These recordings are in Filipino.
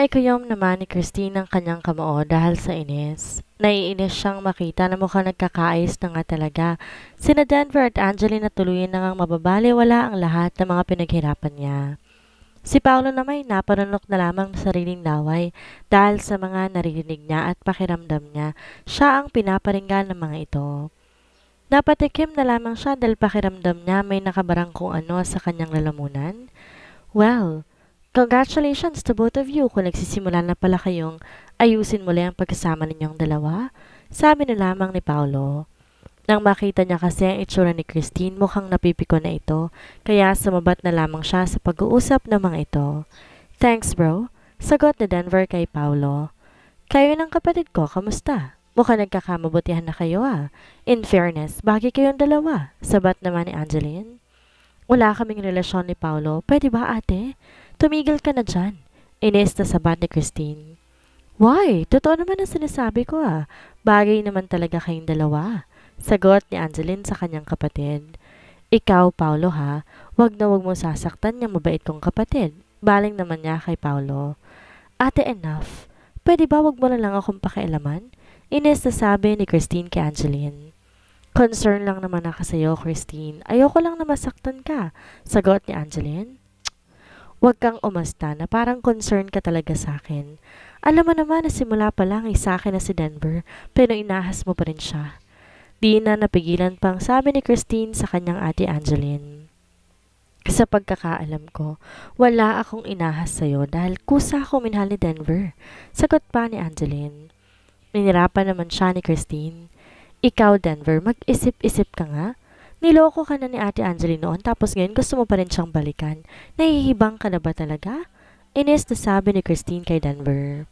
Kinaykoyom naman ni Christine ang kanyang kamao dahil sa inis. Naiinis siyang makita na mukhang nagkakaayos na nga talaga. Sina Denver at Angeline na tuluyan na ngang mababaliwala ang lahat ng mga pinaghirapan niya. Si Paolo naman ay napanunok na lamang ng sariling laway dahil sa mga naririnig niya at pakiramdam niya, siya ang pinaparinggan ng mga ito. Napatikim na lamang siya dahil pakiramdam niya may nakabarang kung ano sa kanyang lalamunan. Well, congratulations to both of you kung nagsisimula na pala kayong ayusin muli ang pagkasama ninyong dalawa, sabi na lamang ni Paolo. Nang makita niya kasi ang itsura ni Christine, mukhang napipiko na ito, kaya sumabat na lamang siya sa pag-uusap ng mga ito. Thanks bro, sagot ni Denver kay Paolo. Kayo ng kapatid ko, kamusta? Mukhang nagkakamabutihan na kayo ah. In fairness, bagay kayong dalawa, sabat naman ni Angeline. Wala kaming relasyon ni Paolo, pwede ba ate? Tumigil ka na dyan. Inis na sabat ni Christine. Why? Totoo naman ang sinasabi ko ah. Bagay naman talaga kayong dalawa. Sagot ni Angeline sa kanyang kapatid. Ikaw, Paolo ha, wag na wag mo sasaktan niyang mabait kong kapatid. Baling naman niya kay Paolo. Ate, enough. Pwede ba wag mo na lang akong pakialaman? Ines na sabi ni Christine kay Angeline. Concern lang naman ako sa'yo, Christine. Ayoko lang na masaktan ka. Sagot ni Angeline. Huwag kang umasta na parang concern ka talaga sa akin. Alam mo naman na simula pa lang ay sa akin na si Denver, pero inahas mo pa rin siya. Di na napigilan pang sabi ni Christine sa kanyang ate Angeline. Sa pagkakaalam ko, wala akong inahas sa'yo dahil kusa ako minahal ni Denver. Sagot pa ni Angeline. Ninirapan naman siya ni Christine. Ikaw, Denver, mag-isip-isip ka nga. Niloko ka na ni ate Angeline noon tapos ngayon gusto mo pa rin siyang balikan. Nahihibang ka na ba talaga? Inis na sabi ni Christine kay Denver.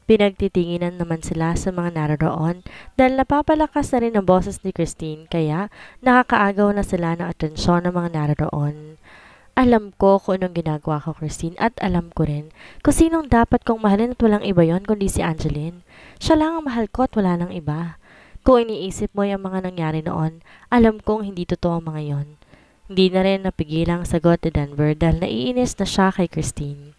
Pinagtitinginan naman sila sa mga naroon dahil napapalakas na rin ang boses ni Christine kaya nakakaagaw na sila ng atensyon ng mga naroon. Alam ko kung anong ginagawa ko, Christine, at alam ko rin kung sinong dapat kong mahalin at walang iba yon kundi si Angeline. Siya lang ang mahal ko at wala nang iba. Kung iniisip mo yung mga nangyari noon, alam kong hindi totoo ang mga yon. Hindi na rin napigilang sagot ni Denver dahil naiinis na siya kay Christine.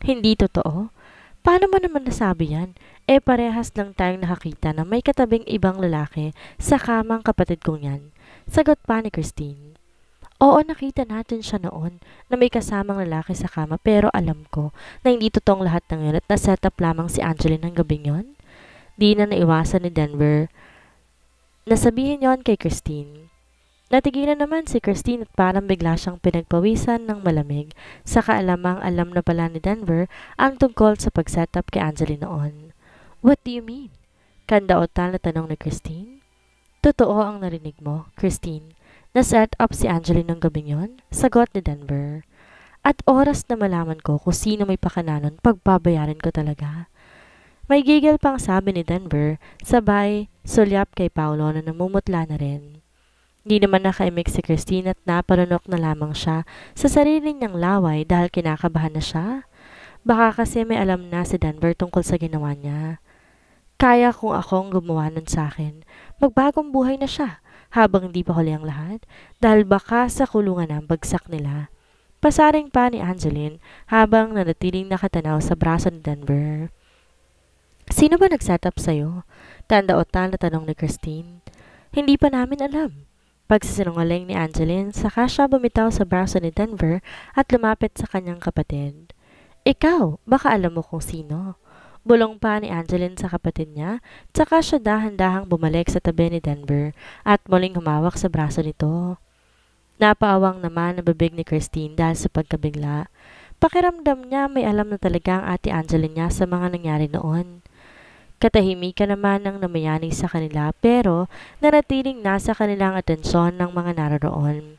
Hindi totoo? Paano mo naman nasabi yan? Parehas lang tayong nakakita na may katabing ibang lalaki sa kamang kapatid kong yan. Sagot pa ni Christine. Oo, nakita natin siya noon na may kasamang lalaki sa kama pero alam ko na hindi totoong lahat ng yun at naset up lamang si Angeline ng gabing yon. Di na naiwasan ni Denver na sabihin yon kay Christine. Natigilan naman si Christine at parang bigla siyang pinagpawisan ng malamig sa kaalamang alam na pala ni Denver ang tungkol sa pag-setup kay Angeline noon. What do you mean? Kandaotan na tanong ni Christine. Totoo ang narinig mo, Christine. Na-set up si Angeline ng gabing yon? Sagot ni Denver. At oras na malaman ko kung sino may pakananon, pagbabayarin ko talaga. May gigil pang sabi ni Denver, sabay sulyap kay Paolo na namumutla na rin. Di naman nakaimik si Christine at napanunok na lamang siya sa sarili niyang laway dahil kinakabahan na siya. Baka kasi may alam na si Denver tungkol sa ginawa niya. Kaya kung akong gumawa nun sa akin, magbagong buhay na siya habang hindi pa huli ang lahat dahil baka sa kulungan ang bagsak nila. Pasaring pa ni Angeline habang nanatiling nakatanaw sa braso ni Denver. Sino ba nag-setup sa'yo? Tanda-otan na tanong ni Christine. Hindi pa namin alam. Pagsisinungaling ni Angeline, saka siya bumitaw sa braso ni Denver at lumapit sa kanyang kapatid. Ikaw, baka alam mo kung sino. Bulong pa ni Angeline sa kapatid niya, saka siya dahan-dahang bumalik sa tabi ni Denver at muling humawak sa braso nito. Napaawang naman ang bibig ni Christine dahil sa pagkabigla. Pakiramdam niya may alam na talaga ang ate Angeline niya sa mga nangyari noon. Katahimikan naman ang namayani sa kanila pero nanatiling nasa kanilang atensyon ng mga naroon.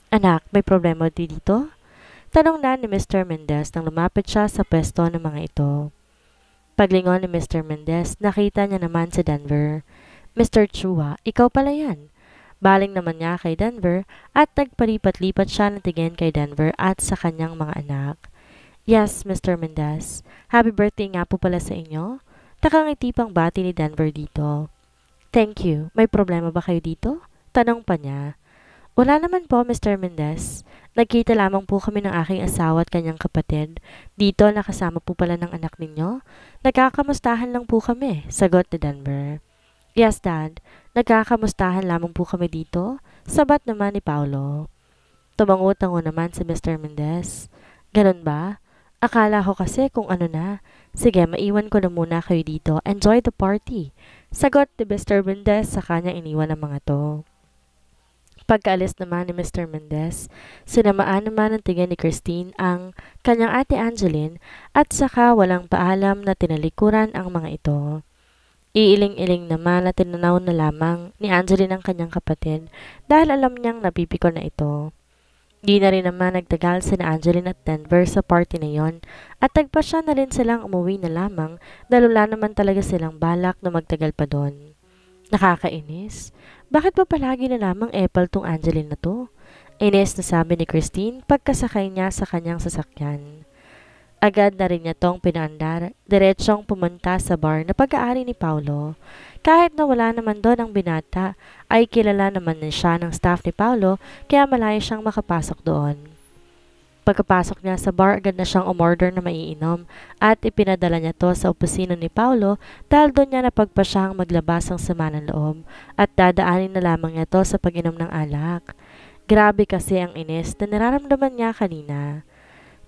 Anak, may problema dito? Tanong na ni Mr. Mendez nang lumapit siya sa pwesto ng mga ito. Paglingon ni Mr. Mendez, nakita niya naman si Denver. Mr. Chua, ikaw pala yan. Baling naman niya kay Denver at nagpalipat-lipat siya ng tingin kay Denver at sa kanyang mga anak. Yes, Mr. Mendez. Happy birthday nga po pala sa inyo. Nakangiti pang bati ni Denver dito. Thank you. May problema ba kayo dito? Tanong pa niya. Wala naman po, Mr. Mendez. Nagkita lamang po kami ng aking asawa at kanyang kapatid. Dito nakasama po pala ng anak ninyo. Nagkakamustahan lang po kami, sagot ni Denver. Yes, Dad. Nagkakamustahan lamang po kami dito, sabat naman ni Paulo. Tumango-tango naman si Mr. Mendez. Ganun ba? Akala ko kasi kung ano na. Sige, maiwan ko na muna kayo dito. Enjoy the party. Sagot ni Mr. Mendez sa kanya iniwan ng mga to. Pagkaalis naman ni Mr. Mendez, sinamaan naman ng tingin ni Christine ang kanyang ate Angeline at saka walang paalam na tinalikuran ang mga ito. Iiling-iling naman at tinanaw na lamang ni Angeline ang kanyang kapatid dahil alam niyang napipikon na ito. Di na rin naman nagtagal sina Angeline at Denver sa party na yon at nagpasya na rin silang umuwi na lamang dahil wala naman talaga silang balak na magtagal pa doon. Nakakainis. Bakit ba palagi na lamang epal tong Angeline na to? Inis na sabi ni Christine pagkasakay niya sa kanyang sasakyan. Agad na rin niya tong pinaandar, diretsong pumunta sa bar na pag-aari ni Paulo. Kahit na wala naman doon ang binata, ay kilala naman din siya ng staff ni Paulo kaya malayo siyang makapasok doon. Pagkapasok niya sa bar, agad na siyang umorder na maiinom at ipinadala niya to sa opisina ni Paulo dahil doon niya napagpasyang maglabas ang sama ng loob at dadaanin na lamang niya to sa pag-inom ng alak. Grabe kasi ang inis na nararamdaman niya kanina.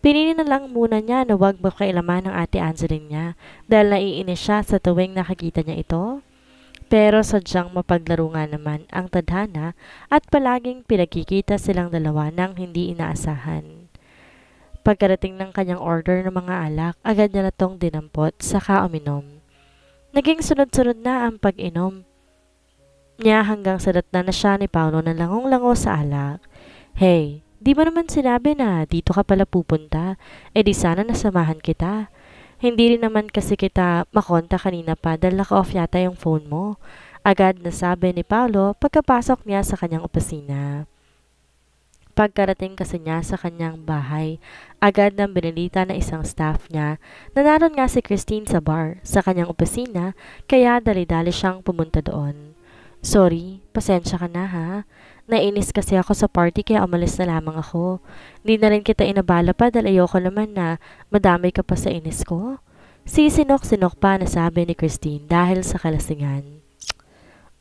Pinili na lang muna niya na huwag makailaman ng ate Angeline niya dahil naiinis siya sa tuwing nakakita niya ito. Pero sadyang mapaglaro nga naman ang tadhana at palaging pinagkikita silang dalawa ng hindi inaasahan. Pagkarating ng kanyang order ng mga alak, agad niya na tong dinampot saka uminom. Naging sunod-sunod na ang pag-inom niya hanggang sa datna na siya ni Paulo na langong-lango sa alak. Hey, di ba naman sinabi na dito ka pala pupunta? Eh di sana nasamahan kita. Hindi rin naman kasi kita makonta kanina pa dahil naka-off yata yung phone mo. Agad na sabi ni Paulo pagkapasok niya sa kanyang opisina. Pagkarating kasi niya sa kanyang bahay, agad nang binilita na isang staff niya na naroon nga si Christine sa bar sa kanyang opisina kaya dali-dali siyang pumunta doon. Sorry, pasensya ka na ha. Nainis kasi ako sa party kaya umalis na lamang ako. Hindi na rin kita inabala pa dahil ayoko naman na madamay ka pa sa inis ko. Sisinok-sinok pa na sabi ni Christine dahil sa kalasingan.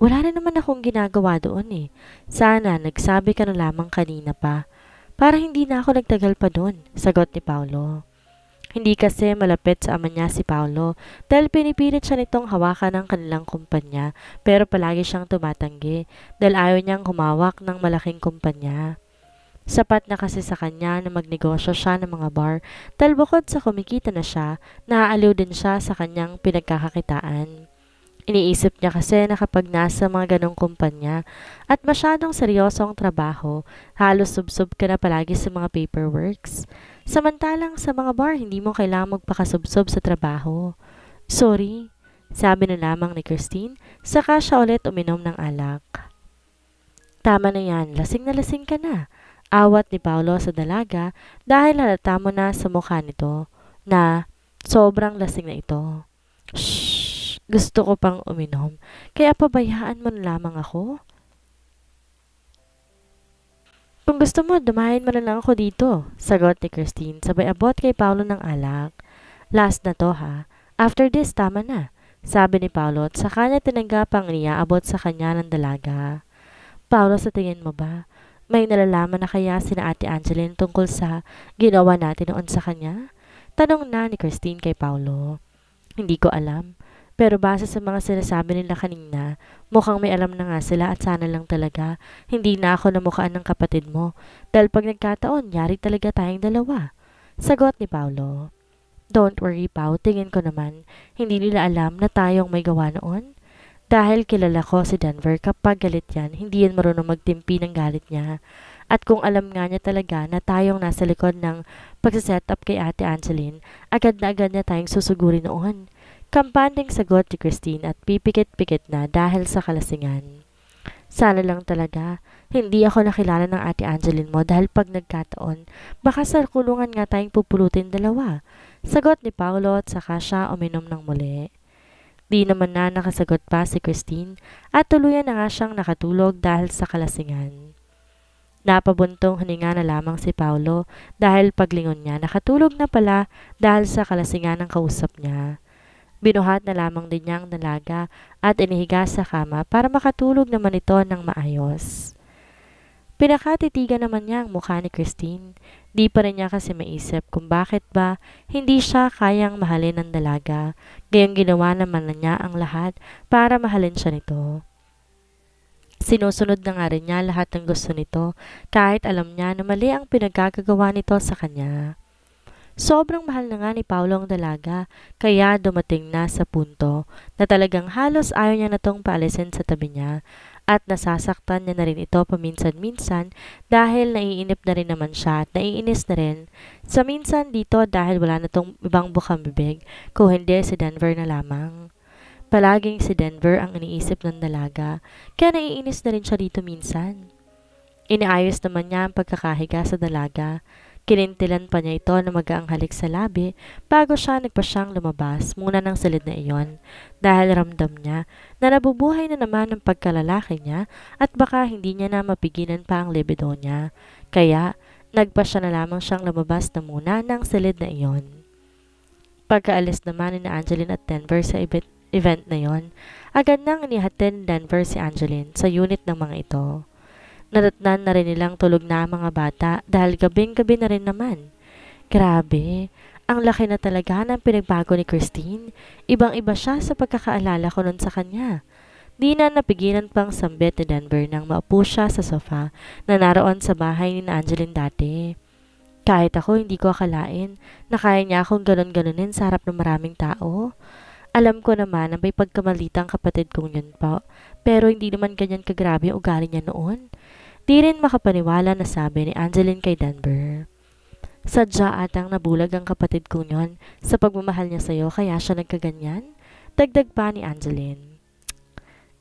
Wala na naman akong ginagawa doon eh. Sana nagsabi ka na lamang kanina pa. Para hindi na ako nagtagal pa doon, sagot ni Paulo. Hindi kasi malapit sa ama niya si Paulo dahil pinipilit siya nitong hawakan ng kanilang kumpanya pero palagi siyang tumatanggi dahil ayaw niyang humawak ng malaking kumpanya. Sapat na kasi sa kanya na magnegosyo siya ng mga bar dahil bukod sa kumikita na siya, naaaliw din siya sa kanyang pinagkakakitaan. Iniisip niya kasi na kapag nasa mga ganong kumpanya at masyadong seryosong trabaho, halos subsob ka na palagi sa mga paperworks. Samantalang sa mga bar, hindi mo kailangang magpakasubsob sa trabaho. Sorry, sabi na lamang ni Christine, saka siya ulit uminom ng alak. Tama na yan, lasing na lasing ka na. Awat ni Paulo sa dalaga dahil halata mo na sa mukha nito na sobrang lasing na ito. Shhh! Gusto ko pang uminom, kaya pabayaan mo na lamang ako. Kung gusto mo, dumahin mo na lang ako dito, sagot ni Christine sabay abot kay Paulo ng alak. Last na to ha, after this tama na, sabi ni Paulo at sa kanya tinanggap ang niyaabot sa kanya ng dalaga. Paulo, sa tingin mo ba, may nalalaman na kaya sina ate Angeline tungkol sa ginawa natin noon sa kanya? Tanong na ni Christine kay Paulo. Hindi ko alam. Pero base sa mga sinasabi nila kanina, mukhang may alam na nga sila at sana lang talaga hindi na ako namukhaan ng kapatid mo dahil pag nagkataon, yari talaga tayong dalawa. Sagot ni Paulo. Don't worry, Pao, tingin ko naman, hindi nila alam na tayong may gawa noon. Dahil kilala ko si Denver, kapag galit yan, hindi yan marunong magtimpi ng galit niya. At kung alam nga niya talaga na tayong nasa likod ng pagsaset up kay ate Angeline, agad na agad niya tayong susuguri noon. Kampanteng sagot ni Christine at pipikit-pikit na dahil sa kalasingan. Sana lang talaga, hindi ako nakilala ng ate Angeline mo dahil pag nagkataon, baka sa kulungan nga tayong pupulutin dalawa. Sagot ni Paulo at saka siya uminom ng muli. Di naman na nakasagot pa si Christine at tuluyan na nga siyang nakatulog dahil sa kalasingan. Napabuntong hininga na lamang si Paulo dahil paglingon niya nakatulog na pala dahil sa kalasingan ng kausap niya. Binuhat na lamang din niya ang dalaga at inihiga sa kama para makatulog naman ito ng maayos. Pinakatitigan naman niya ang mukha ni Christine. Di pa rin niya kasi maisip kung bakit ba hindi siya kayang mahalin ng dalaga. Gayong ginawa naman na niya ang lahat para mahalin siya nito. Sinusunod na nga rin niya lahat ng gusto nito kahit alam niya na mali ang pinagkagagawa nito sa kanya. Sobrang mahal na nga ni Paulo ang dalaga kaya dumating na sa punto na talagang halos ayaw niya na tong paalisin sa tabi niya at nasasaktan niya na rin ito paminsan-minsan dahil naiinip na rin naman siya at naiinis na rin sa minsan dito dahil wala na tong ibang bukang bibig kung hindi si Denver na lamang. Palaging si Denver ang iniisip ng dalaga kaya naiinis na rin siya dito minsan. Iniayos naman niya ang pagkakahiga sa dalaga. Kinintilan pa niya ito na magaang halik sa labi bago siya nagpasyang lumabas muna ng silid na iyon dahil ramdam niya na nabubuhay na naman ang pagkalalaki niya at baka hindi niya na mapigilan pa ang libido niya. Kaya nagpasya na lamang siyang lumabas na muna ng silid na iyon. Pagkaalis naman ni Angeline at Denver sa event na iyon, agad nang inihatid ni Denver si Angeline sa unit ng mga ito. Nadatnan na rin nilang tulog na ang mga bata dahil gabing-gabi na rin naman. Grabe, ang laki na talaga ng pinagbago ni Christine. Ibang-iba siya sa pagkakaalala ko nun sa kanya. Di na napigilan pang sambit ni Denver nang maupo siya sa sofa na naroon sa bahay ni Angeline dati. Kahit ako hindi ko akalain na kaya niya akong ganon-ganonin sa harap ng maraming tao. Alam ko naman na may pagkamalitang kapatid kong yun po, pero hindi naman ganyan kagrabe ang ugali niya noon. Di rin makapaniwala na sabi ni Angeline kay Denver. Sadya atang nabulag ang kapatid kong yon sa pagmamahal niya sa'yo kaya siya nagkaganyan? Dagdag pa ni Angeline.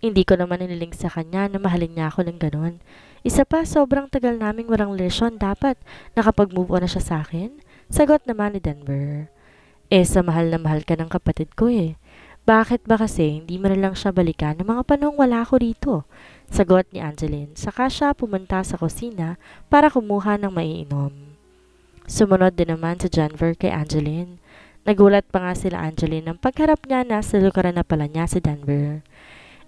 Hindi ko naman nililing sa kanya na mahalin niya ako ng ganon. Isa pa, sobrang tagal naming walang relasyon dapat nakapag-move on na siya sa akin? Sagot naman ni Denver. Sa mahal na mahal ka ng kapatid ko eh. Bakit ba kasi hindi mo na lang siya balikan ng mga panahong wala ako dito? Sagot ni Angeline, saka siya pumunta sa kusina para kumuha ng maiinom. Sumunod din naman si Denver kay Angeline. Nagulat pa nga sila Angeline nang pagharap niya na sa lukaran na pala niya si Denver.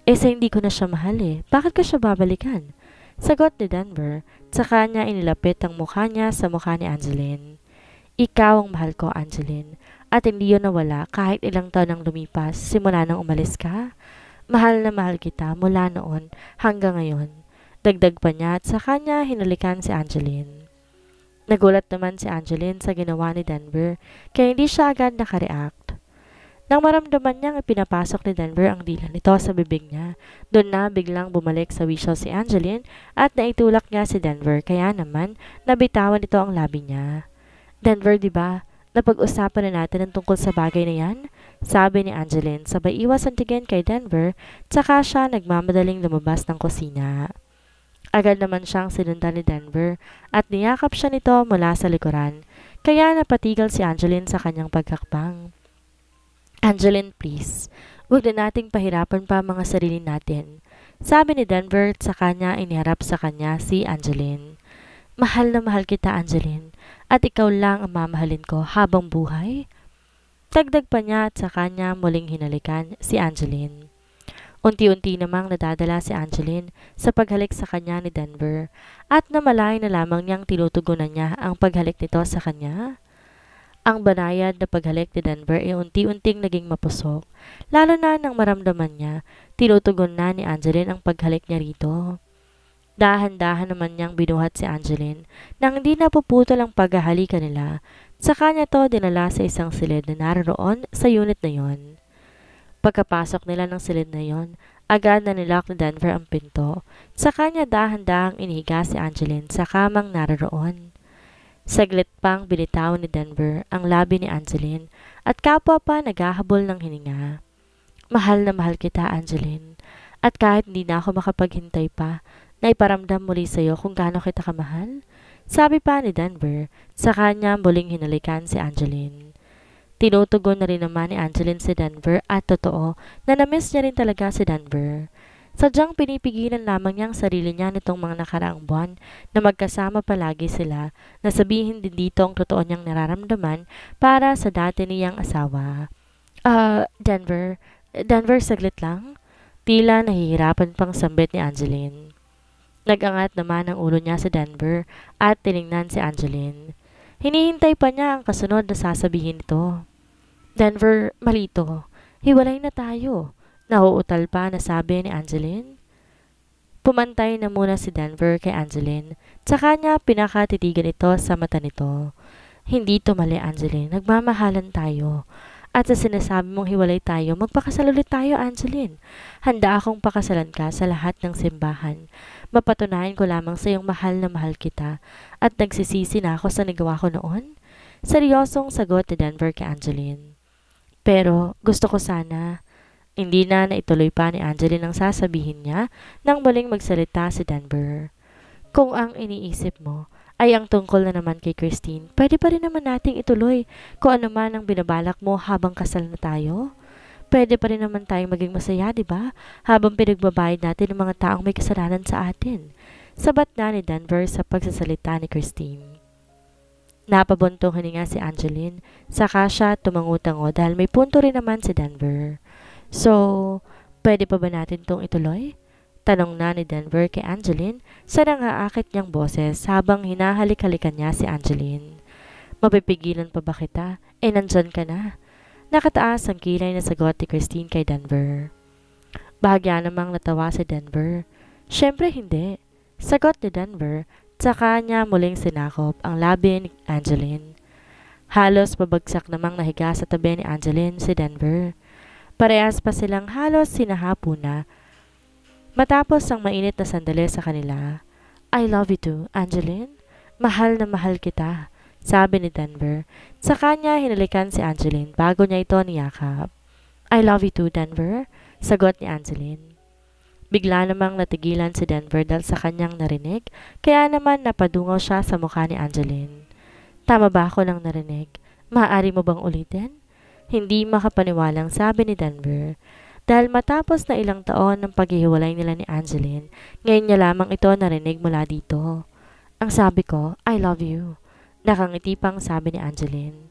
Sa hindi ko na siya mahal eh, bakit ka siya babalikan? Sagot ni Denver, saka niya inilapit ang mukha niya sa mukha ni Angeline. Ikaw ang mahal ko, Angeline, at hindi yun nawala kahit ilang taon ang lumipas simula nang umalis ka. Mahal na mahal kita mula noon hanggang ngayon. Dagdag pa niya at sa kanya hinalikan si Angeline. Nagulat naman si Angeline sa ginawa ni Denver kaya hindi siya agad nakareact. Nang maramdaman niyang ipinapasok ni Denver ang dila nito sa bibig niya, doon na biglang bumalik sa wisyo si Angeline at naitulak niya si Denver kaya naman nabitawan nito ang labi niya. Denver, di ba? Napag-usapan na natin ang tungkol sa bagay na yan? Sabi ni Angeline, sabay iwas ang tingin kay Denver, tsaka siya nagmamadaling lumabas ng kusina. Agad naman siyang sinundan ni Denver at niyakap siya nito mula sa likuran, kaya napatigil si Angeline sa kanyang pagkakbang. Angeline, please, huwag na nating pahirapan pa mga sarili natin. Sabi ni Denver at sa kanya iniharap sa kanya si Angeline. Mahal na mahal kita, Angeline, at ikaw lang ang mamahalin ko habang buhay. Dagdag pa niya at sa kanya muling hinalikan si Angeline. Unti-unti namang nadadala si Angeline sa paghalik sa kanya ni Denver at namalay na lamang niyang tinutugunan niya ang paghalik nito sa kanya. Ang banayad na paghalik ni Denver ay unti-unting naging mapusok, lalo na nang maramdaman niya tinutugon na ni Angeline ang paghalik niya rito. Dahan-dahan naman niyang binuhat si Angeline nang hindi napuputol ang paghahalikan nila. Sa kanya to dinala sa isang silid na naroon sa unit na yon. Pagkapasok nila ng silid na yon, agad na nilock ni Denver ang pinto. Sa kanya dahan-dahang inihiga si Angeline sa kamang naroon. Saglit pang binitawan ni Denver ang labi ni Angeline at kapwa pa naghahabol ng hininga. Mahal na mahal kita, Angeline, at kahit hindi na ako makapaghintay pa, naiparamdam muli sa'yo kung gaano kita kamahal? Sabi pa ni Denver, sa kanya muling hinalikan si Angeline. Tinutugon na rin naman ni Angeline si Denver at totoo na namiss niya rin talaga si Denver. Sadyang pinipigilan lamang niya ang sarili niya nitong mga nakaraang buwan na magkasama palagi sila na sabihin din dito ang totoo niyang nararamdaman para sa dati niyang asawa. Denver. Denver, saglit lang. Tila nahihirapan pang sambit ni Angeline. Nag-angat naman ang ulo niya sa Denver at tiningnan si Angeline. Hinihintay pa niya ang kasunod na sasabihin nito. Denver, malito. Hiwalay na tayo. Nauutal pa na sabi ni Angeline. Pumantay na muna si Denver kay Angeline. Tsaka niya pinakatitigan ito sa mata nito. Hindi to mali, Angeline. Nagmamahalan tayo. At sa sinasabi mong hiwalay tayo, magpakasal ulit tayo, Angeline. Handa akong pakasalan ka sa lahat ng simbahan. Mapatunayan ko lamang sa iyong mahal na mahal kita at nagsisisi na ako sa nagawa ko noon. Seryosong sagot ni Denver kay Angeline. Pero gusto ko sana. Hindi na naituloy pa ni Angeline ang sasabihin niya nang muling magsalita si Denver. Kung ang iniisip mo ay ang tungkol na naman kay Christine, pwede pa rin naman nating ituloy kung ano man ang binabalak mo habang kasal na tayo. Pwede pa rin naman tayong maging masaya, di ba? Habang pinagbabayad natin ng mga taong may kasalanan sa atin. Sabat na ni Denver sa pagsasalita ni Christine. Napabuntong hininga si Angeline, saka siya tumangutango dahil may punto rin naman si Denver. So, pwede pa ba natin tong ituloy? Tanong na ni Denver kay Angeline sa nangaakit niyang boses habang hinahalik-halikan niya si Angeline. Mapipigilan pa ba kita? Nandyan ka na. Nakataas ang kilay na sagot ni Christine kay Denver. Bahagya namang natawa si Denver. Siyempre hindi. Sagot ni Denver, tsaka niya muling sinakop ang labi ni Angeline. Halos pabagsak namang nahiga sa tabi ni Angeline si Denver. Parehas pa silang halos sinahapo na matapos ang mainit na sandali sa kanila. I love you too, Angeline. Mahal na mahal kita, sabi ni Denver. Sa kanya hinalikan si Angeline bago niya ito niyakap. I love you too, Denver, sagot ni Angeline. Bigla namang natigilan si Denver dahil sa kanyang narinig, kaya naman napadungaw siya sa mukha ni Angeline. Tama ba ako nang narinig? Maaari mo bang ulitin? Hindi makapaniwalang sabi ni Denver. Dahil matapos na ilang taon ng paghihiwalay nila ni Angeline, ngayon niya lamang ito narinig mula dito. Ang sabi ko, I love you. Nakangiti pang sabi ni Angeline.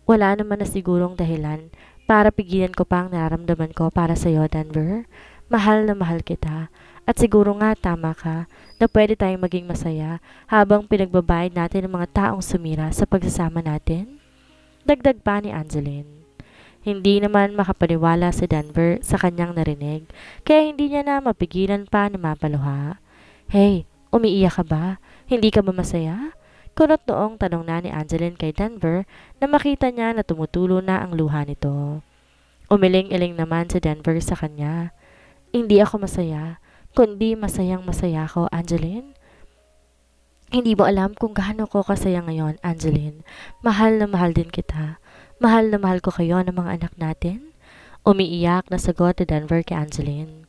Wala naman na sigurong dahilan para pigilan ko pa ang nararamdaman ko para sa iyo, Denver. Mahal na mahal kita. At siguro nga tama ka na pwede tayong maging masaya habang pinagbabayad natin ng mga taong sumira sa pagsasama natin. Dagdag pa ni Angeline. Hindi naman makapaniwala si Denver sa kanyang narinig, kaya hindi niya na mapigilan pa na mapaluha. Hey, umiiyak ka ba? Hindi ka ba masaya? Kunot noong tanong na ni Angeline kay Denver na makita niya na tumutulo na ang luha nito. Umiling-iling naman si Denver sa kanya. Hindi ako masaya, kundi masayang masaya ko, Angeline. Hindi mo alam kung gaano ko kasaya ngayon, Angeline. Mahal na mahal din kita. Mahal na mahal ko kayo ng mga anak natin. Umiiyak na sagot ni Denver kay Angeline.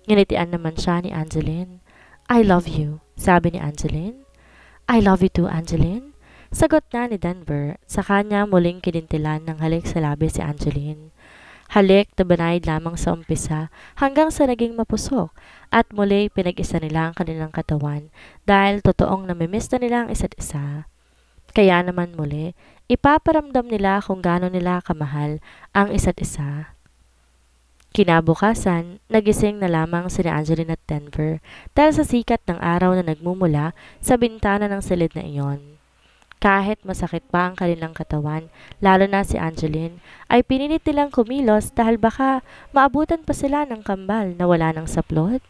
Nginitian naman siya ni Angeline. I love you, sabi ni Angeline. I love you too, Angeline. Sagot na ni Denver, sa kanya muling kinintilan ng halik sa labi si Angeline. Halik na banayad lamang sa umpisa hanggang sa naging mapusok at muli pinag-isa nila ang kanilang katawan dahil totoong namimiss na nila ang isa't isa. Kaya naman muli, ipaparamdam nila kung gaano nila kamahal ang isa't isa. Kinabukasan, nagising na lamang sina Angeline at Denver dahil sa sikat ng araw na nagmumula sa bintana ng silid na iyon. Kahit masakit pa ang kanilang katawan, lalo na si Angeline, ay pinilit nilang kumilos dahil baka maabutan pa sila ng kambal na wala ng saplot.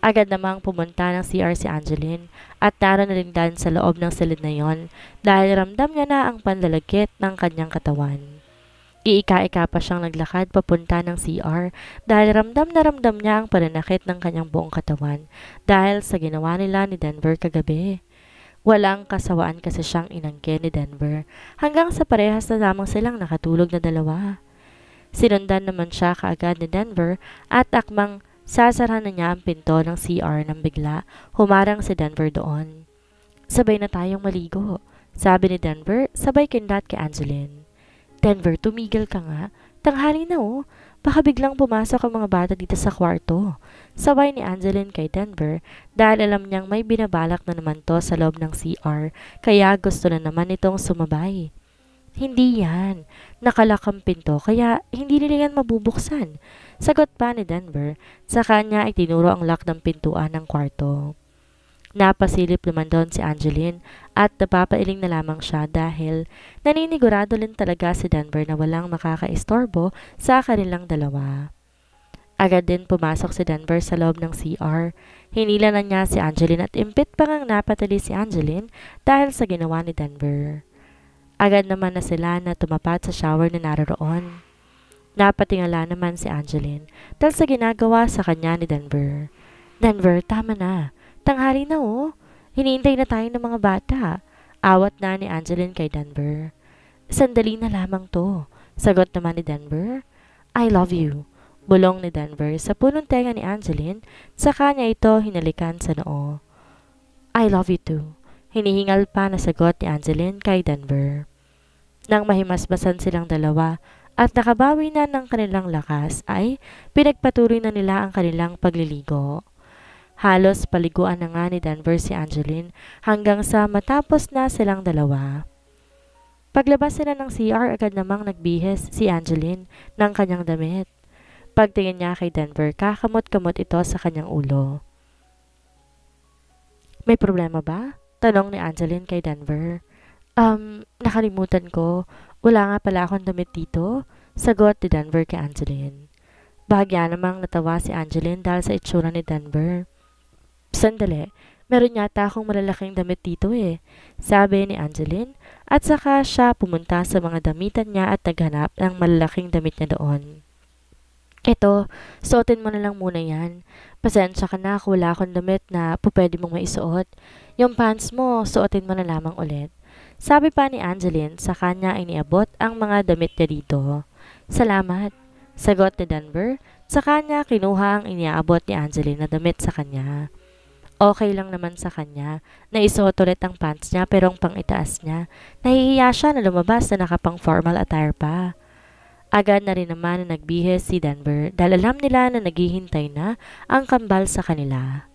Agad namang pumunta ng CR si Angeline at naroon na rin Dan sa loob ng silid na iyon dahil ramdam niya na ang panlalagkit ng kanyang katawan. Iika-ika pa siyang naglakad papunta ng CR dahil ramdam niya ang pananakit ng kanyang buong katawan dahil sa ginawa nila ni Denver kagabi. Walang kasawaan kasi siyang inangkin ni Denver hanggang sa parehas na lamang silang nakatulog na dalawa. Sinundan naman siya kaagad ni Denver at akmang sasarahan na niya ang pinto ng CR nang bigla humarang si Denver doon. Sabay na tayong maligo, sabi ni Denver sabay kindat kay Angeline. Denver, tumigil ka nga. Tanghali na oh. Baka biglang pumasok ang mga bata dito sa kwarto. Sabay ni Angeline kay Denver dahil alam niyang may binabalak na naman to sa loob ng CR kaya gusto na naman itong sumabay. Hindi yan. Nakalak ang pinto kaya hindi nila yan mabubuksan. Sagot pa ni Denver. Sa kanya ay tinuro ang lock ng pintuan ng kwarto. Napasilip naman doon si Angeline at napapailing na lamang siya dahil naninigurado rin talaga si Denver na walang makakaistorbo sa kanilang dalawa. Agad din pumasok si Denver sa loob ng CR. Hinila na niya si Angeline at impit pa ngang napatali si Angeline dahil sa ginawa ni Denver. Agad naman na sila na tumapat sa shower na naroroon. Napatingala naman si Angeline dahil sa ginagawa sa kanya ni Denver. Denver, tama na. Tanghali na oh. Hinihintay na tayo ng mga bata. Awat na ni Angeline kay Denver. Sandali na lamang to. Sagot naman ni Denver. I love you. Bulong ni Denver sa punong tenga ni Angeline, sa kanya ito hinalikan sa noo. I love you too. Hinihingal pa na sagot ni Angeline kay Denver. Nang mahimasmasan silang dalawa at nakabawi na ng kanilang lakas ay pinagpatuloy na nila ang kanilang pagliligo. Halos paliguan na nga ni Denver si Angeline hanggang sa matapos na silang dalawa. Paglabas sila ng CR agad namang nagbihis si Angeline ng kanyang damit. Pagtingin niya kay Denver, kakamot-kamot ito sa kanyang ulo. May problema ba? Tanong ni Angeline kay Denver. Nakalimutan ko. Wala nga pala akong damit dito. Sagot ni Denver kay Angeline. Bahagya namang natawa si Angeline dahil sa itsura ni Denver. Sandali, meron yata akong malalaking damit dito eh. Sabi ni Angeline at saka siya pumunta sa mga damitan niya at naghanap ng malalaking damit niya doon. Eto, suotin mo na lang muna yan. Pasensya ka na kung wala akong damit na pwede mong maisuot. Yung pants mo, suotin mo na lamang ulit. Sabi pa ni Angeline, sa kanya ay niabot ang mga damit niya dito. Salamat. Sagot ni Denver, sa kanya kinuha ang iniaabot ni Angeline na damit sa kanya. Okay lang naman sa kanya, naisuot ulit ang pants niya pero ang pang-itaas niya, nahihiya siya na lumabas na nakapang formal attire pa. Agad na rin naman na nagbihis si Denver dahil alam nila na naghihintay na ang kambal sa kanila.